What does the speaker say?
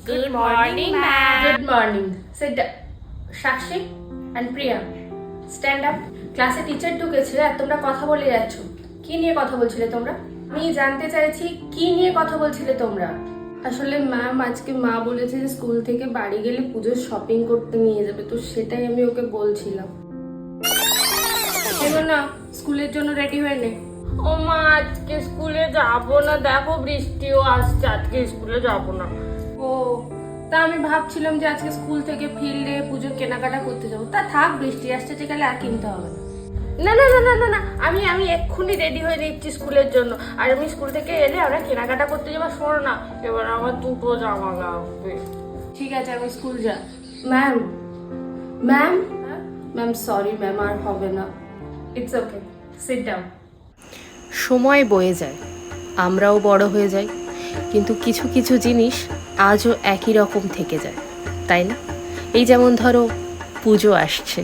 Good morning, ma'am. Good morning. Sit down. Sakshi and Priya, stand up. ক্লাসে teacher ঢুকেছে আর তোমরা কথা বলে যাচ্ছ। কি নিয়ে কথা বলছিলে তোমরা? আমি জানতে চাইছি কি নিয়ে কথা বলছিলে তোমরা? আসলে ম্যাম আজকে মা বলেছে যে স্কুল থেকে বাড়ি গেলে পুজোর শপিং করতে নিয়ে যাবে, তো সেটাই আমি ওকে বলছিলাম। এবার না স্কুলের জন্য রেডি হয়ে নে। ও মা, আজকে স্কুলে যাবো না, দেখো বৃষ্টিও আসছে, আজকে স্কুলে যাবো না। ও তা আমি ভাবছিলাম যে আজকে স্কুল থেকে ফিরলে পুজোর কেনাকাটা করতে যাবো। তা থাক, বৃষ্টি আসছে যেখানে আর কিনতে হবে না। না না না না না না, আমি এক্ষুনি রেডি হয়ে নিচ্ছি স্কুলের জন্য। আর আমি স্কুল থেকে এলে আমরা কেনাকাটা করতে যাবো। শোনো না, এবার আমার দুটো জামা লাগবে। ঠিক আছে, আমি স্কুল যা। Ma'am, ma'am, ma'am sorry ma'am, আর হবে না। It's okay, sit down. সময় বয়ে যায়, আমরাও বড় হয়ে যাই, কিন্তু কিছু কিছু জিনিস আজও একই রকম থেকে যায়, তাই না? এই যেমন ধরো পুজো আসছে,